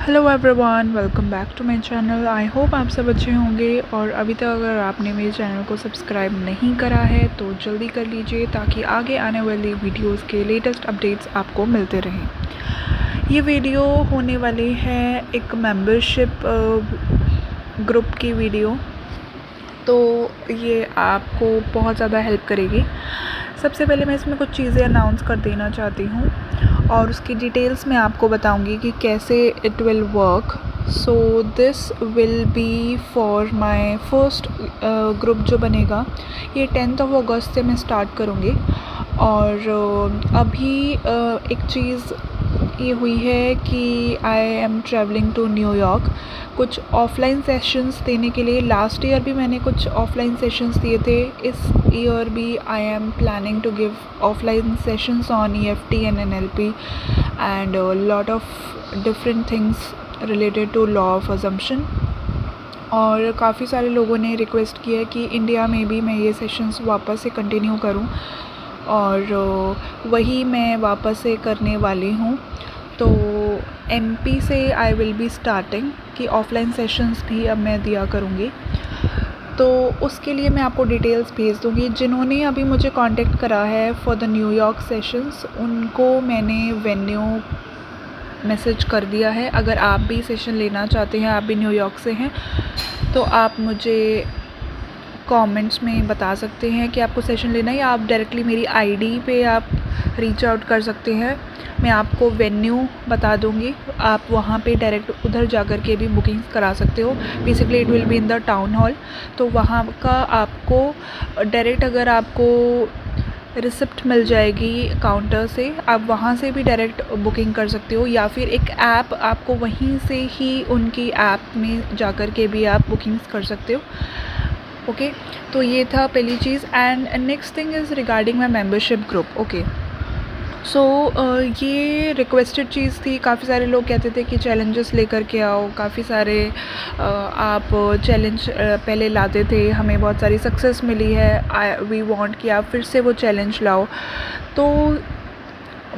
Hello everyone, welcome back to my channel. I hope आप सब अच्छे होंगे। और अभी तक अगर आपने मेरे चैनल को सब्सक्राइब नहीं करा है तो जल्दी कर लीजिए ताकि आगे आने वाली वीडियोस के लेटेस्ट अपडेट्स आपको मिलते रहें। ये वीडियो होने वाली है एक मेंबरशिप ग्रुप की वीडियो, तो ये आपको बहुत ज़्यादा हेल्प करेगी। सबसे पहले मैं इसमें कुछ चीज़ें अनाउंस कर देना चाहती हूँ और उसकी डिटेल्स मैं आपको बताऊंगी कि कैसे it will work. So this will be for my first group जो बनेगा, ये 10th ऑफ अगस्त से मैं स्टार्ट करूँगी। और अभी एक चीज़ ये हुई है कि I am travelling to New York कुछ ऑफ़लाइन सेशंस देने के लिए। लास्ट ईयर भी मैंने कुछ ऑफ़लाइन सेशंस दिए थे, इस ईयर भी I am planning to give offline sessions on EFT and NLP and a lot of different things related to law of assumption। और काफ़ी सारे लोगों ने रिक्वेस्ट किया है कि इंडिया में भी मैं ये सेशंस वापस से कंटिन्यू करूं, और वही मैं वापस से करने वाली हूँ। तो MP से आई विल बी स्टार्टिंग कि ऑफ़लाइन सेशंस भी अब मैं दिया करूँगी। तो उसके लिए मैं आपको डिटेल्स भेज दूँगी। जिन्होंने अभी मुझे कांटेक्ट करा है फॉर द न्यूयॉर्क सेशंस, उनको मैंने वेन्यू मैसेज कर दिया है। अगर आप भी सेशन लेना चाहते हैं, आप भी न्यूयॉर्क से हैं, तो आप मुझे कमेंट्स में बता सकते हैं कि आपको सेशन लेना है, या आप डायरेक्टली मेरी ID पे आप रीच आउट कर सकते हैं। मैं आपको वेन्यू बता दूंगी, आप वहाँ पे डायरेक्ट उधर जाकर के भी बुकिंग्स करा सकते हो। Basically it will be in the town hall, तो वहाँ का आपको डायरेक्ट, अगर आपको रिसिप्ट मिल जाएगी काउंटर से, आप वहाँ से भी डायरेक्ट बुकिंग कर सकते हो, या फिर एक ऐप आपको वहीं से ही उनकी ऐप में जाकर के भी आप बुकिंग्स कर सकते हो। ओके, तो ये था पहली चीज़। And next thing is regarding my membership group. Okay, so ये रिक्वेस्टेड चीज़ थी। काफ़ी सारे लोग कहते थे कि चैलेंजेस लेकर के आओ, काफ़ी सारे आप चैलेंज पहले लाते थे, हमें बहुत सारी सक्सेस मिली है, वी वांट कि आप फिर से वो चैलेंज लाओ। तो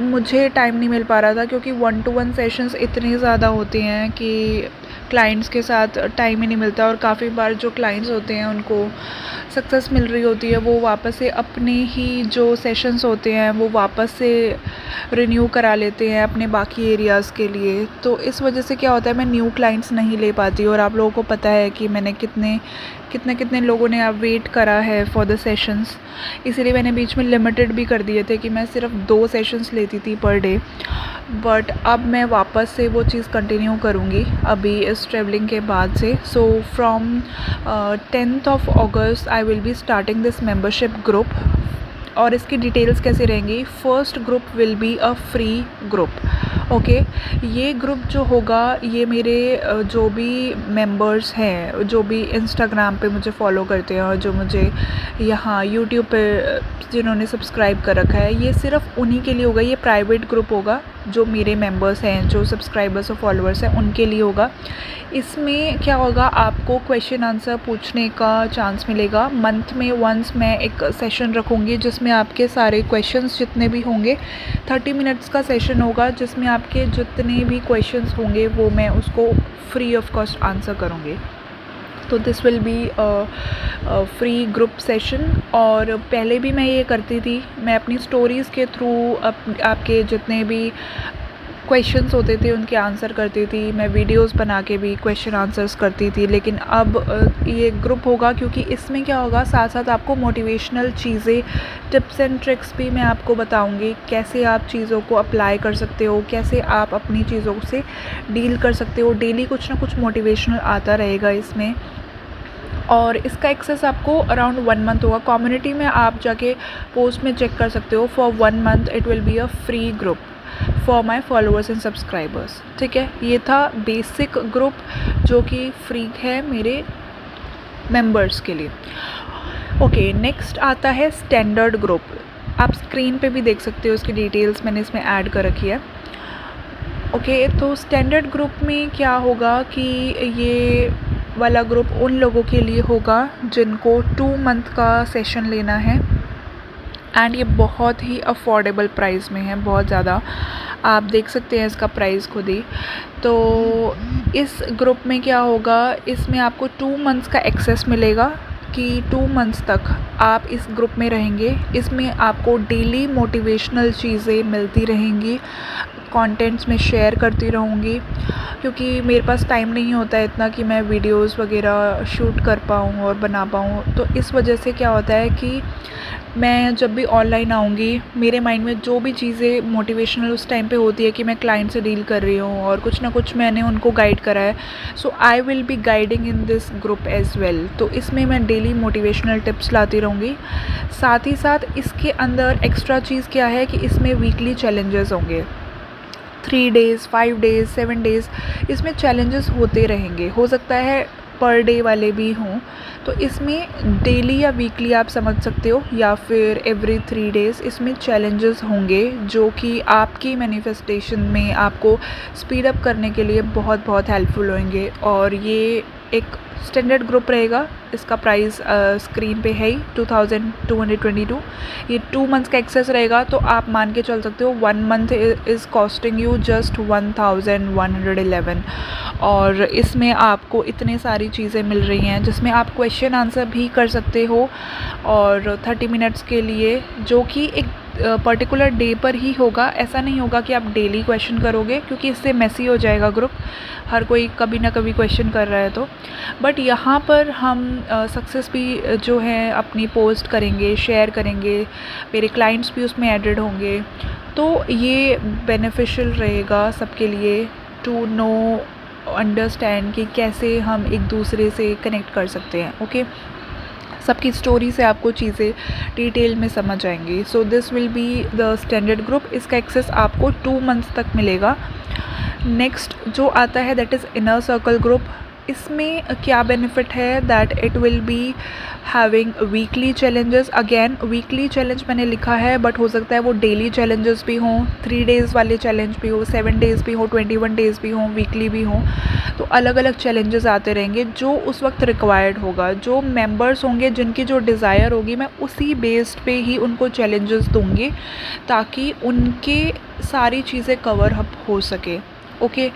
मुझे टाइम नहीं मिल पा रहा था, क्योंकि 1-to-1 सेशंस इतने ज़्यादा होते हैं कि क्लाइंट्स के साथ टाइम ही नहीं मिलता। और काफ़ी बार जो क्लाइंट्स होते हैं उनको सक्सेस मिल रही होती है, वो वापस से अपने ही जो सेशंस होते हैं वो वापस से रिन्यू करा लेते हैं अपने बाकी एरियाज़ के लिए। तो इस वजह से क्या होता है, मैं न्यू क्लाइंट्स नहीं ले पाती। और आप लोगों को पता है कि मैंने कितने लोगों ने अब वेट करा है फॉर द सेशंस, इसीलिए मैंने बीच में लिमिटेड भी कर दिए थे कि मैं सिर्फ 2 सेशंस लेती थी पर डे। बट अब मैं वापस से वो चीज़ कंटिन्यू करूँगी अभी इस ट्रैवलिंग के बाद से। So from 10th of August I will be starting this membership group. और इसकी डिटेल्स कैसे रहेंगी, first group will be a free group. Okay, ये ग्रुप जो होगा, ये मेरे जो भी मेंबर्स हैं, जो भी इंस्टाग्राम पे मुझे फॉलो करते हैं और जो मुझे यहाँ यूट्यूब पे जिन्होंने सब्सक्राइब कर रखा है, ये सिर्फ उन्हीं के लिए होगा। ये प्राइवेट ग्रुप होगा, जो मेरे मेंबर्स हैं, जो सब्सक्राइबर्स और फॉलोअर्स हैं, उनके लिए होगा। इसमें क्या होगा, आपको क्वेश्चन आंसर पूछने का चांस मिलेगा। मंथ में वंस मैं एक सेशन रखूँगी जिसमें आपके सारे क्वेश्चंस जितने भी होंगे, 30 मिनट्स का सेशन होगा, जिसमें आपके जितने भी क्वेश्चंस होंगे वो मैं उसको फ्री ऑफ कॉस्ट आंसर करूँगी। तो this will be free group session. और पहले भी मैं ये करती थी, मैं अपनी स्टोरीज़ के थ्रू आपके जितने भी क्वेश्चंस होते थे उनके आंसर करती थी। मैं वीडियोस बना के भी क्वेश्चन आंसर्स करती थी। लेकिन अब ये ग्रुप होगा, क्योंकि इसमें क्या होगा, साथ साथ आपको मोटिवेशनल चीज़ें, टिप्स एंड ट्रिक्स भी मैं आपको बताऊंगी, कैसे आप चीज़ों को अप्लाई कर सकते हो, कैसे आप अपनी चीज़ों से डील कर सकते हो। डेली कुछ ना कुछ मोटिवेशनल आता रहेगा इसमें। और इसका एक्सेस आपको अराउंड 1 मंथ होगा। कम्युनिटी में आप जाके पोस्ट में चेक कर सकते हो। For 1 month it will be a free group for my followers and subscribers. ठीक है, ये था बेसिक ग्रुप जो कि फ्री है मेरे मेंबर्स के लिए। ओके, नेक्स्ट आता है स्टैंडर्ड ग्रुप। आप स्क्रीन पे भी देख सकते हो, इसकी डिटेल्स मैंने इसमें ऐड कर रखी है। ओके, तो स्टैंडर्ड ग्रुप में क्या होगा कि ये वाला ग्रुप उन लोगों के लिए होगा जिनको 2 मंथ का सेशन लेना है। एंड ये बहुत ही अफोर्डेबल प्राइस में है, बहुत ज़्यादा। आप देख सकते हैं इसका प्राइस खुद ही। तो इस ग्रुप में क्या होगा, इसमें आपको 2 मंथ्स का एक्सेस मिलेगा कि 2 मंथ्स तक आप इस ग्रुप में रहेंगे। इसमें आपको डेली मोटिवेशनल चीज़ें मिलती रहेंगी, कंटेंट्स में शेयर करती रहूँगी, क्योंकि मेरे पास टाइम नहीं होता है इतना कि मैं वीडियोस वगैरह शूट कर पाऊँ और बना पाऊँ। तो इस वजह से क्या होता है कि मैं जब भी ऑनलाइन आऊँगी, मेरे माइंड में जो भी चीज़ें मोटिवेशनल उस टाइम पे होती है कि मैं क्लाइंट से डील कर रही हूँ और कुछ ना कुछ मैंने उनको गाइड करा है, so I will be guiding in this group as well. तो इसमें मैं डेली मोटिवेशनल टिप्स लाती रहूँगी। साथ ही साथ इसके अंदर एक्स्ट्रा चीज़ क्या है कि इसमें वीकली चैलेंजेस होंगे, 3 डेज़, 5 डेज़, 7 डेज़, इसमें चैलेंजेस होते रहेंगे। हो सकता है पर डे वाले भी हों, तो इसमें डेली या वीकली आप समझ सकते हो, या फिर एवरी 3 डेज़ इसमें चैलेंजेस होंगे जो कि आपकी मैनिफेस्टेशन में आपको स्पीड अप करने के लिए बहुत बहुत हेल्पफुल होंगे। और ये एक स्टैंडर्ड ग्रुप रहेगा। इसका प्राइस स्क्रीन पे है ही 2222। ये 2 मंथ्स का एक्सेस रहेगा, तो आप मान के चल सकते हो 1 month is costing you just 1111। और इसमें आपको इतने सारी चीज़ें मिल रही हैं जिसमें आप क्वेश्चन आंसर भी कर सकते हो, और 30 मिनट्स के लिए, जो कि एक पर्टिकुलर डे पर ही होगा। ऐसा नहीं होगा कि आप डेली क्वेश्चन करोगे, क्योंकि इससे मेसी हो जाएगा ग्रुप, हर कोई कभी ना कभी क्वेश्चन कर रहा है। तो बट यहाँ पर हम सक्सेस भी जो है अपनी पोस्ट करेंगे, शेयर करेंगे, मेरे क्लाइंट्स भी उसमें एडेड होंगे। तो ये बेनिफिशियल रहेगा सबके लिए टू नो, अंडरस्टैंड कि कैसे हम एक दूसरे से कनेक्ट कर सकते हैं। ओके, सबकी स्टोरी से आपको चीज़ें डिटेल में समझ आएंगी। So this will be the standard group. इसका एक्सेस आपको 2 मंथ्स तक मिलेगा। नेक्स्ट जो आता है that is inner circle group. इसमें क्या बेनिफिट है, that it will be having weekly challenges. Again weekly challenge मैंने लिखा है, बट हो सकता है वो डेली चैलेंजेस भी हों, 3 डेज़ वाले चैलेंज भी हो, 7 डेज़ भी हो, 21 डेज़ भी हों, वीकली भी हों। तो अलग अलग चैलेंजेस आते रहेंगे जो उस वक्त रिक्वायर्ड होगा। जो मेंबर्स होंगे, जिनकी जो डिज़ायर होगी, मैं उसी बेस्ड पे ही उनको चैलेंजेस दूँगी ताकि उनके सारी चीज़ें कवर अप हो सके। ओके,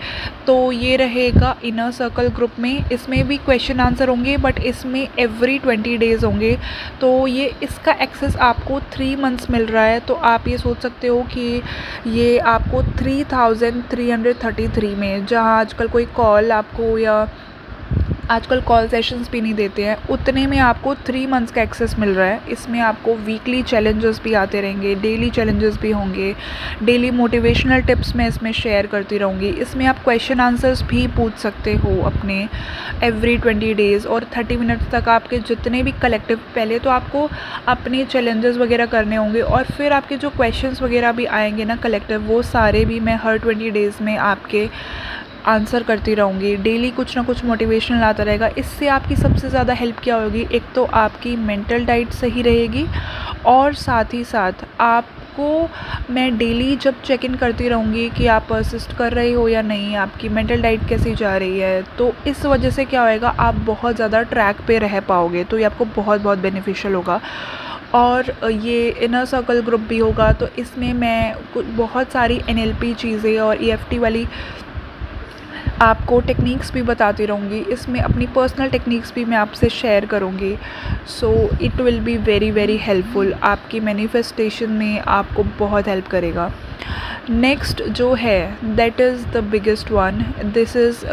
तो ये रहेगा इनर सर्कल ग्रुप में। इसमें भी क्वेश्चन आंसर होंगे, बट इसमें एवरी 20 डेज़ होंगे। तो ये इसका एक्सेस आपको 3 मंथ्स मिल रहा है। तो आप ये सोच सकते हो कि ये आपको 3333 में, जहाँ आजकल कोई कॉल आपको, या आजकल कॉल सेशंस भी नहीं देते हैं, उतने में आपको 3 मंथ्स का एक्सेस मिल रहा है। इसमें आपको वीकली चैलेंजेस भी आते रहेंगे, डेली चैलेंजेस भी होंगे, डेली मोटिवेशनल टिप्स मैं इसमें शेयर करती रहूँगी। इसमें आप क्वेश्चन आंसर्स भी पूछ सकते हो अपने एवरी 20 डेज़, और 30 मिनट्स तक आपके जितने भी कलेक्टिव, पहले तो आपको अपने चैलेंजेस वगैरह करने होंगे, और फिर आपके जो क्वेश्चंस वगैरह भी आएंगे ना कलेक्टिव, वो सारे भी मैं हर 20 डेज़ में आपके आंसर करती रहूँगी। डेली कुछ ना कुछ मोटिवेशनल आता रहेगा। इससे आपकी सबसे ज़्यादा हेल्प क्या होगी, एक तो आपकी मेंटल डाइट सही रहेगी, और साथ ही साथ आपको मैं डेली जब चेक इन करती रहूँगी कि आप परसिस्ट कर रहे हो या नहीं, आपकी मेंटल डाइट कैसी जा रही है। तो इस वजह से क्या होएगा, आप बहुत ज़्यादा ट्रैक पे रह पाओगे। तो ये आपको बहुत बहुत बेनिफिशियल होगा। और ये इनर सर्कल ग्रुप भी होगा, तो इसमें मैं बहुत सारी NLP चीज़ें और EFT वाली आपको टेक्निक्स भी बताती रहूँगी। इसमें अपनी पर्सनल टेक्निक्स भी मैं आपसे शेयर करूँगी। So it will be very very helpful, आपकी मैनिफेस्टेशन में आपको बहुत हेल्प करेगा। नेक्स्ट जो है that is the biggest one, this is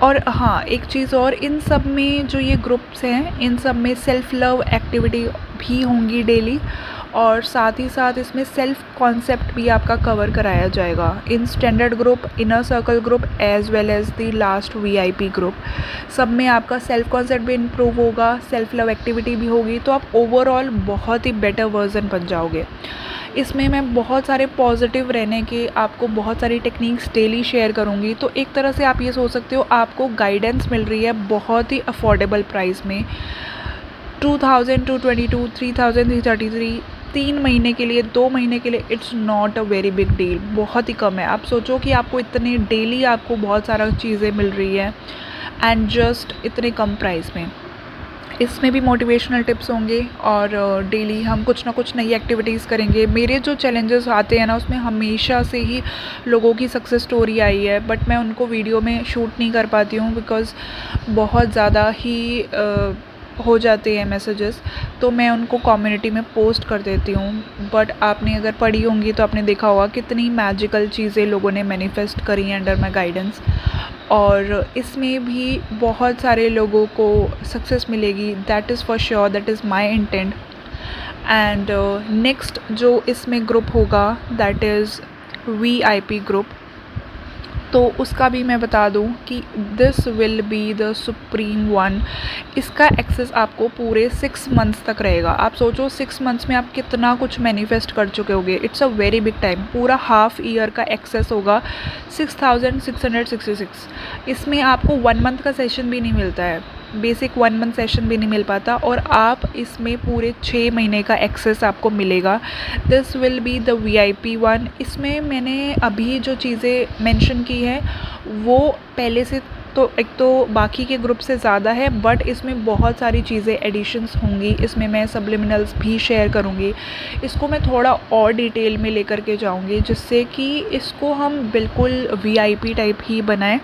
और हाँ, एक चीज़ और, इन सब में जो ये ग्रुप्स हैं, इन सब में सेल्फ़ लव एक्टिविटी भी होंगी डेली, और साथ ही साथ इसमें सेल्फ़ कॉन्सेप्ट भी आपका कवर कराया जाएगा in standard group, inner circle group as well as the last VIP group. सब में आपका सेल्फ़ कॉन्सेप्ट भी इम्प्रूव होगा, सेल्फ़ लव एक्टिविटी भी होगी, तो आप ओवरऑल बहुत ही बेटर वर्जन बन जाओगे। इसमें मैं बहुत सारे पॉजिटिव रहने के आपको बहुत सारी टेक्निक्स डेली शेयर करूँगी। तो एक तरह से आप ये सोच सकते हो, आपको गाइडेंस मिल रही है बहुत ही अफोर्डेबल प्राइस में। 2222, 3333, 3 महीने के लिए, 2 महीने के लिए, it's not a very big deal, बहुत ही कम है। आप सोचो कि आपको इतने डेली आपको बहुत सारा चीज़ें मिल रही है, एंड जस्ट इतने कम प्राइस में। इसमें भी मोटिवेशनल टिप्स होंगे और डेली हम कुछ ना कुछ नई एक्टिविटीज़ करेंगे। मेरे जो चैलेंजेस आते हैं ना, उसमें हमेशा से ही लोगों की सक्सेस स्टोरी आई है, बट मैं उनको वीडियो में शूट नहीं कर पाती हूँ बिकॉज़ बहुत ज़्यादा ही हो जाते हैं मैसेजेस, तो मैं उनको कम्युनिटी में पोस्ट कर देती हूँ। बट आपने अगर पढ़ी होंगी तो आपने देखा होगा कितनी मैजिकल चीज़ें लोगों ने मैनिफेस्ट करी हैं अंडर माई गाइडेंस, और इसमें भी बहुत सारे लोगों को सक्सेस मिलेगी। That is for sure, that is my intent. And next जो इसमें ग्रुप होगा दैट इज़ VIP ग्रुप, तो उसका भी मैं बता दूं कि this will be the supreme one. इसका एक्सेस आपको पूरे 6 मंथ्स तक रहेगा। आप सोचो 6 मंथ्स में आप कितना कुछ मैनिफेस्ट कर चुके होगे। It's a very big time. पूरा हाफ ईयर का एक्सेस होगा 6666। इसमें आपको 1 मंथ का सेशन भी नहीं मिलता है, बेसिक 1 मंथ सेशन भी नहीं मिल पाता, और आप इसमें पूरे 6 महीने का एक्सेस आपको मिलेगा। This will be the VIP one. इसमें मैंने अभी जो चीज़ें मेंशन की हैं वो पहले से तो एक तो बाकी के ग्रुप से ज़्यादा है, बट इसमें बहुत सारी चीज़ें एडिशंस होंगी। इसमें मैं सब्लिमिनल्स भी शेयर करूँगी। इसको मैं थोड़ा और डिटेल में लेकर के जाऊँगी जिससे कि इसको हम बिल्कुल VIP टाइप ही बनाएं।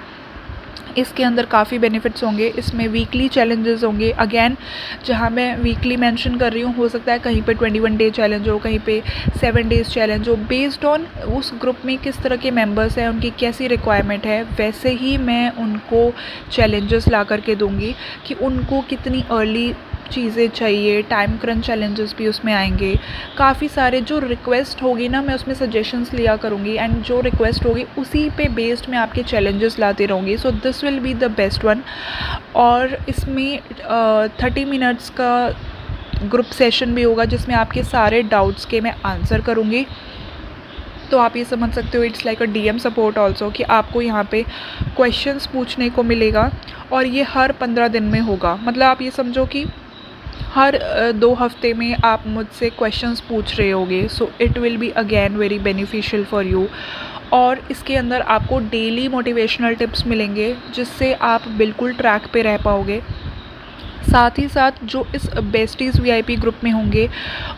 इसके अंदर काफ़ी बेनिफिट्स होंगे। इसमें वीकली चैलेंजेस होंगे। अगेन जहाँ मैं वीकली मेंशन कर रही हूँ, हो सकता है कहीं पे 21 डे चैलेंज हो, कहीं पे 7 डेज़ चैलेंज हो। बेस्ड ऑन उस ग्रुप में किस तरह के मेंबर्स हैं, उनकी कैसी रिक्वायरमेंट है, वैसे ही मैं उनको चैलेंजेस ला करके दूँगी कि उनको कितनी अर्ली चीज़ें चाहिए। टाइम क्रंच चैलेंजेस भी उसमें आएंगे। काफ़ी सारे जो रिक्वेस्ट होगी ना, मैं उसमें सजेशंस लिया करूँगी, एंड जो रिक्वेस्ट होगी उसी पे बेस्ड मैं आपके चैलेंजेस लाती रहूँगी। So this will be the best one. और इसमें 30 मिनट्स का ग्रुप सेशन भी होगा जिसमें आपके सारे डाउट्स के मैं आंसर करूँगी। तो आप ये समझ सकते हो it's like a DM support also, कि आपको यहाँ पे क्वेश्चंस पूछने को मिलेगा, और ये हर 15 दिन में होगा। मतलब आप ये समझो कि हर 2 हफ्ते में आप मुझसे क्वेश्चंस पूछ रहे होगे। So it will be again very beneficial for you. और इसके अंदर आपको डेली मोटिवेशनल टिप्स मिलेंगे जिससे आप बिल्कुल ट्रैक पे रह पाओगे। साथ ही साथ जो इस बेस्टीज़ VIP ग्रुप में होंगे,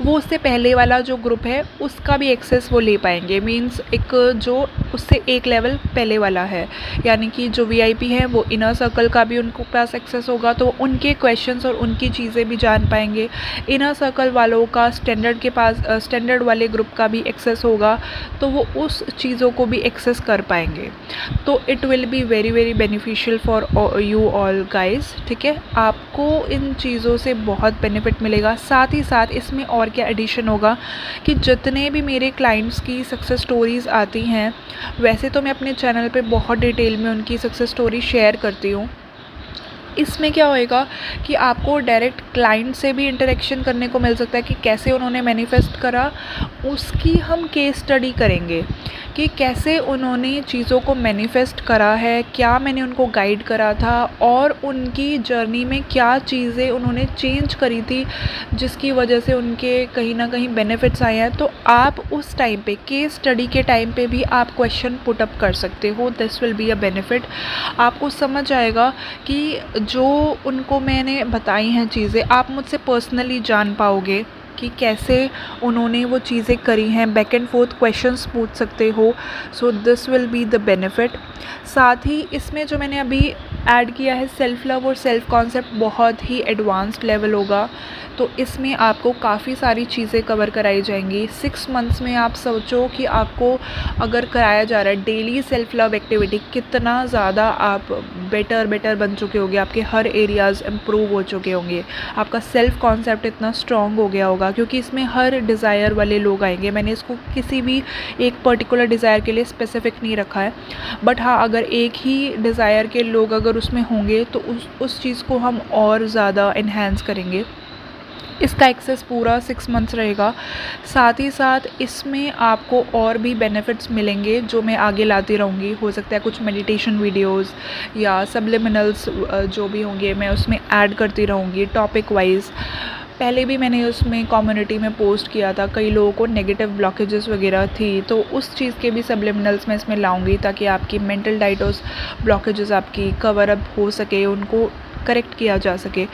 वो उससे पहले वाला जो ग्रुप है उसका भी एक्सेस वो ले पाएंगे। मींस एक जो उससे एक लेवल पहले वाला है, यानी कि जो VIP है वो इनर सर्कल का भी उनको पास एक्सेस होगा, तो उनके क्वेश्चंस और उनकी चीज़ें भी जान पाएंगे। इनर सर्कल वालों का स्टैंडर्ड के पास स्टैंडर्ड वाले ग्रुप का भी एक्सेस होगा, तो वो उस चीज़ों को भी एक्सेस कर पाएंगे। तो it will be very very beneficial for you all guys. ठीक है, आपको इन चीज़ों से बहुत बेनिफिट मिलेगा। साथ ही साथ इसमें और क्या एडिशन होगा कि जितने भी मेरे क्लाइंट्स की सक्सेस स्टोरीज़ आती हैं, वैसे तो मैं अपने चैनल पे बहुत डिटेल में उनकी सक्सेस स्टोरी शेयर करती हूँ। इसमें क्या होएगा कि आपको डायरेक्ट क्लाइंट से भी इंटरेक्शन करने को मिल सकता है कि कैसे उन्होंने मैनिफेस्ट करा। उसकी हम केस स्टडी करेंगे कि कैसे उन्होंने चीज़ों को मैनिफेस्ट करा है, क्या मैंने उनको गाइड करा था, और उनकी जर्नी में क्या चीज़ें उन्होंने चेंज करी थी जिसकी वजह से उनके कहीं ना कहीं बेनिफिट्स आए हैं। तो आप उस टाइम पे, केस स्टडी के टाइम पे भी आप क्वेश्चन पुट अप कर सकते हो। This will be a benefit. आपको समझ आएगा कि जो उनको मैंने बताई हैं चीज़ें, आप मुझसे पर्सनली जान पाओगे कि कैसे उन्होंने वो चीज़ें करी हैं। बैक एंड फोर्थ क्वेश्चंस पूछ सकते हो। So this will be the benefit. साथ ही इसमें जो मैंने अभी ऐड किया है सेल्फ़ लव और सेल्फ़ कॉन्सेप्ट, बहुत ही एडवांस्ड लेवल होगा। तो इसमें आपको काफ़ी सारी चीज़ें कवर कराई जाएंगी। 6 मंथ्स में आप सोचो कि आपको अगर कराया जा रहा है डेली सेल्फ़ लव एक्टिविटी, कितना ज़्यादा आप बेटर बन चुके होंगे। आपके हर एरियाज़ इम्प्रूव हो चुके होंगे। आपका सेल्फ़ कॉन्सेप्ट इतना स्ट्रॉन्ग हो गया होगा, क्योंकि इसमें हर डिज़ायर वाले लोग आएंगे। मैंने इसको किसी भी एक पर्टिकुलर डिज़ायर के लिए स्पेसिफ़िक नहीं रखा है, बट हाँ, अगर एक ही डिज़ायर के लोग अगर उसमें होंगे तो उस चीज़ को हम और ज़्यादा इन्हेंस करेंगे। इसका एक्सेस पूरा 6 मंथ्स रहेगा। साथ ही साथ इसमें आपको और भी बेनिफिट्स मिलेंगे जो मैं आगे लाती रहूँगी। हो सकता है कुछ मेडिटेशन वीडियोस या सब्लिमिनल्स जो भी होंगे मैं उसमें ऐड करती रहूँगी टॉपिक वाइज। पहले भी मैंने उसमें कम्युनिटी में पोस्ट किया था, कई लोगों को नेगेटिव ब्लॉकेजेस वगैरह थी, तो उस चीज़ के भी सब्लिमिनल्स मैं इसमें लाऊंगी ताकि आपकी मेंटल डाइटोस ब्लॉकेजेस आपकी कवर अप हो सके, उनको करेक्ट किया जा सके।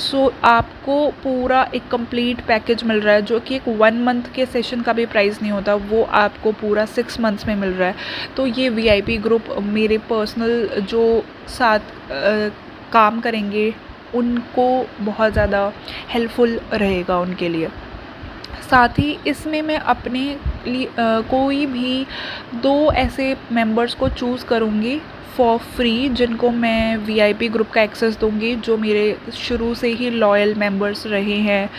सो आपको पूरा एक कंप्लीट पैकेज मिल रहा है, जो कि एक 1 मंथ के सेशन का भी प्राइस नहीं होता, वो आपको पूरा 6 मंथ्स में मिल रहा है। तो ये वीआईपी ग्रुप मेरे पर्सनल जो साथ काम करेंगे उनको बहुत ज़्यादा हेल्पफुल रहेगा उनके लिए। साथ ही इसमें मैं अपने लिए कोई भी 2 ऐसे मेंबर्स को चूज़ करूँगी फॉर फ्री, जिनको मैं वीआईपी ग्रुप का एक्सेस दूँगी, जो मेरे शुरू से ही लॉयल मेंबर्स रहे हैं।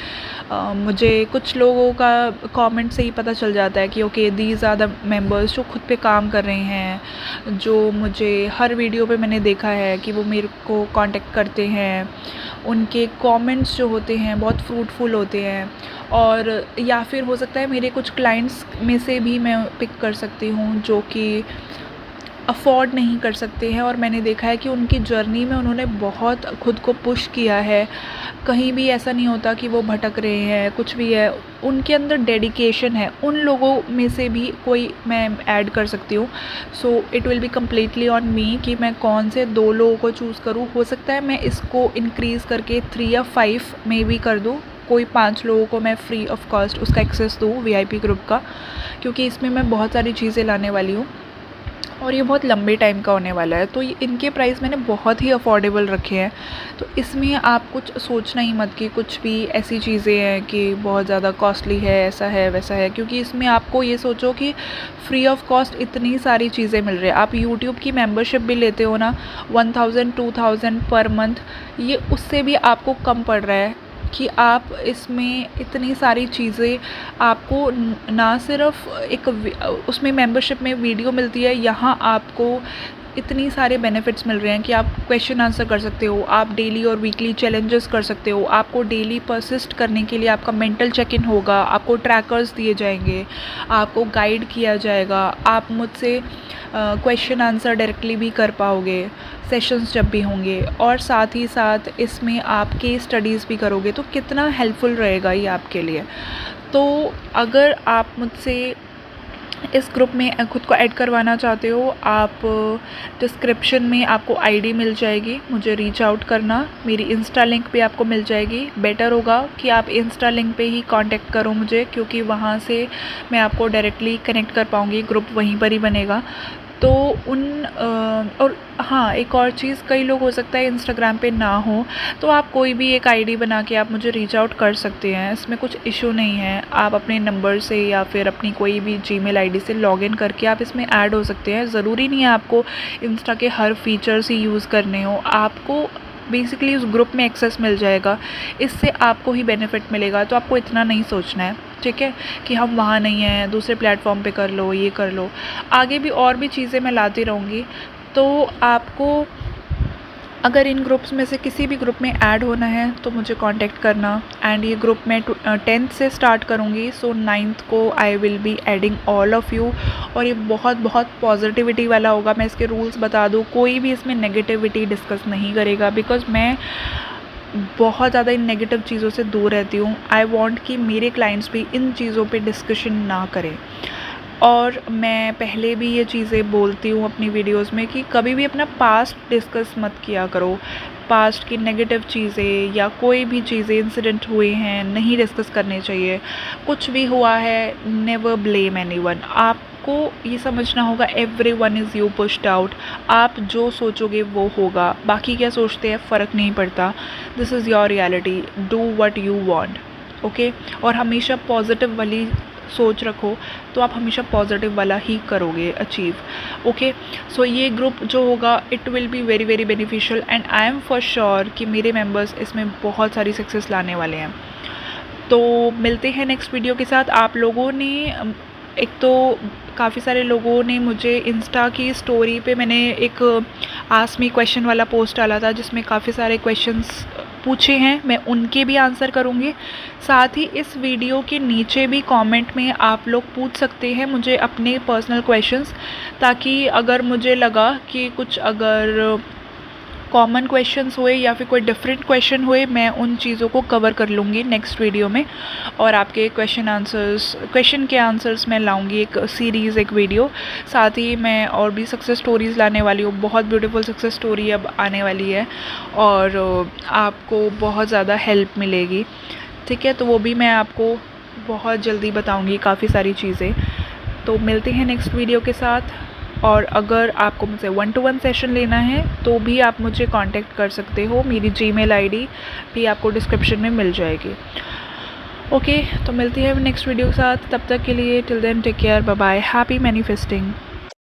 मुझे कुछ लोगों का कमेंट से ही पता चल जाता है कि okay these are the members जो खुद पे काम कर रहे हैं, जो मुझे हर वीडियो पे मैंने देखा है कि वो मेरे को कांटेक्ट करते हैं। उनके कमेंट्स जो होते हैं बहुत फ्रूटफुल होते हैं, और या फिर हो सकता है मेरे कुछ क्लाइंट्स में से भी मैं पिक कर सकती हूँ जो कि अफोर्ड नहीं कर सकते हैं, और मैंने देखा है कि उनकी जर्नी में उन्होंने बहुत खुद को पुश किया है। कहीं भी ऐसा नहीं होता कि वो भटक रहे हैं, कुछ भी है, उनके अंदर डेडिकेशन है। उन लोगों में से भी कोई मैं ऐड कर सकती हूँ। So it will be completely on me कि मैं कौन से 2 लोगों को चूज़ करूँ। हो सकता है मैं इसको इंक्रीज़ करके 3 या 5 में भी कर दूँ। कोई 5 लोगों को मैं फ्री ऑफ कॉस्ट उसका एक्सेस दूँ वीआईपी ग्रुप का, क्योंकि इसमें मैं बहुत सारी चीज़ें लाने वाली हूँ और ये बहुत लंबे टाइम का होने वाला है। तो इनके प्राइस मैंने बहुत ही अफोर्डेबल रखे हैं। तो इसमें आप कुछ सोचना ही मत कि कुछ भी ऐसी चीज़ें हैं कि बहुत ज़्यादा कॉस्टली है, ऐसा है वैसा है, क्योंकि इसमें आपको ये सोचो कि फ्री ऑफ कॉस्ट इतनी सारी चीज़ें मिल रही है। आप यूट्यूब की मेंबरशिप भी लेते हो ना 1000 2000 पर मंथ, ये उससे भी आपको कम पड़ रहा है कि आप इसमें इतनी सारी चीज़ें आपको ना सिर्फ एक उसमें मेंबरशिप में वीडियो मिलती है, यहाँ आपको इतनी सारे बेनिफिट्स मिल रहे हैं कि आप क्वेश्चन आंसर कर सकते हो, आप डेली और वीकली चैलेंजेस कर सकते हो, आपको डेली परसिस्ट करने के लिए आपका मेंटल चेक इन होगा, आपको ट्रैकर्स दिए जाएंगे, आपको गाइड किया जाएगा, आप मुझसे क्वेश्चन आंसर डायरेक्टली भी कर पाओगे सेशंस जब भी होंगे, और साथ ही साथ इसमें आप केस स्टडीज़ भी करोगे। तो कितना हेल्पफुल रहेगा ये आपके लिए। तो अगर आप मुझसे इस ग्रुप में खुद को ऐड करवाना चाहते हो, आप डिस्क्रिप्शन में आपको आईडी मिल जाएगी, मुझे रीच आउट करना, मेरी इंस्टा लिंक पे आपको मिल जाएगी। बेटर होगा कि आप इंस्टा लिंक पे ही कांटेक्ट करो मुझे, क्योंकि वहाँ से मैं आपको डायरेक्टली कनेक्ट कर पाऊँगी, ग्रुप वहीं पर ही बनेगा। तो और हाँ, एक और चीज़, कई लोग हो सकता है इंस्टाग्राम पे ना हो, तो आप कोई भी एक आईडी बना के आप मुझे रीच आउट कर सकते हैं, इसमें कुछ इशू नहीं है। आप अपने नंबर से या फिर अपनी कोई भी जीमेल आईडी से लॉगिन करके आप इसमें ऐड हो सकते हैं। ज़रूरी नहीं है आपको इंस्टा के हर फीचर्स ही यूज़ करने हो, आपको बेसिकली उस ग्रुप में एक्सेस मिल जाएगा, इससे आपको ही बेनिफिट मिलेगा। तो आपको इतना नहीं सोचना है, ठीक है, कि हम वहाँ नहीं हैं, दूसरे प्लेटफॉर्म पे कर लो, ये कर लो। आगे भी और भी चीज़ें मैं लाती रहूँगी। तो आपको अगर इन ग्रुप्स में से किसी भी ग्रुप में ऐड होना है तो मुझे कांटेक्ट करना। एंड ये ग्रुप मैं 10th से स्टार्ट करूँगी, सो 9th को आई will be adding all of you. और ये बहुत बहुत पॉजिटिविटी वाला होगा। मैं इसके रूल्स बता दूँ, कोई भी इसमें नेगेटिविटी डिस्कस नहीं करेगा, बिकॉज़ मैं बहुत ज़्यादा इन नेगेटिव चीज़ों से दूर रहती हूँ। आई वांट कि मेरे क्लाइंट्स भी इन चीज़ों पे डिस्कशन ना करें। और मैं पहले भी ये चीज़ें बोलती हूँ अपनी वीडियोस में कि कभी भी अपना पास्ट डिस्कस मत किया करो। पास्ट की नेगेटिव चीज़ें या कोई भी चीज़ें इंसिडेंट हुए हैं नहीं डिस्कस करने चाहिए। कुछ भी हुआ है, नेवर ब्लेम एनीवन। आपको ये समझना होगा everyone is you pushed out. आप जो सोचोगे वो होगा, बाकी क्या सोचते हैं फ़र्क नहीं पड़ता। This is your reality, do what you want, okay. और हमेशा पॉजिटिव वाली सोच रखो, तो आप हमेशा पॉजिटिव वाला ही करोगे अचीव, ओके। सो ये ग्रुप जो होगा it will be very very beneficial, and I am for sure कि मेरे मेंबर्स इसमें बहुत सारी सक्सेस लाने वाले हैं। तो मिलते हैं नेक्स्ट वीडियो के साथ। आप लोगों ने एक तो काफ़ी सारे लोगों ने मुझे इंस्टा की स्टोरी पे, मैंने एक आस्क मी क्वेश्चन वाला पोस्ट डाला था जिसमें काफ़ी सारे क्वेश्चंस पूछे हैं, मैं उनके भी आंसर करूँगी। साथ ही इस वीडियो के नीचे भी कमेंट में आप लोग पूछ सकते हैं मुझे अपने पर्सनल क्वेश्चंस, ताकि अगर मुझे लगा कि कुछ अगर कॉमन क्वेश्चंस हुए या फिर कोई डिफरेंट क्वेश्चन हुए, मैं उन चीज़ों को कवर कर लूँगी नेक्स्ट वीडियो में, और आपके क्वेश्चन के आंसर्स मैं लाऊँगी एक सीरीज़, एक वीडियो। साथ ही मैं और भी सक्सेस स्टोरीज़ लाने वाली हूँ, बहुत ब्यूटीफुल सक्सेस स्टोरी अब आने वाली है और आपको बहुत ज़्यादा हेल्प मिलेगी, ठीक है। तो वो भी मैं आपको बहुत जल्दी बताऊँगी, काफ़ी सारी चीज़ें। तो मिलते हैं नेक्स्ट वीडियो के साथ। और अगर आपको मुझसे 1-to-1 सेशन लेना है तो भी आप मुझे कांटेक्ट कर सकते हो, मेरी जीमेल आईडी भी आपको डिस्क्रिप्शन में मिल जाएगी। ओके, तो मिलती है नेक्स्ट वीडियो के साथ, तब तक के लिए till then take care, bye bye, happy manifesting.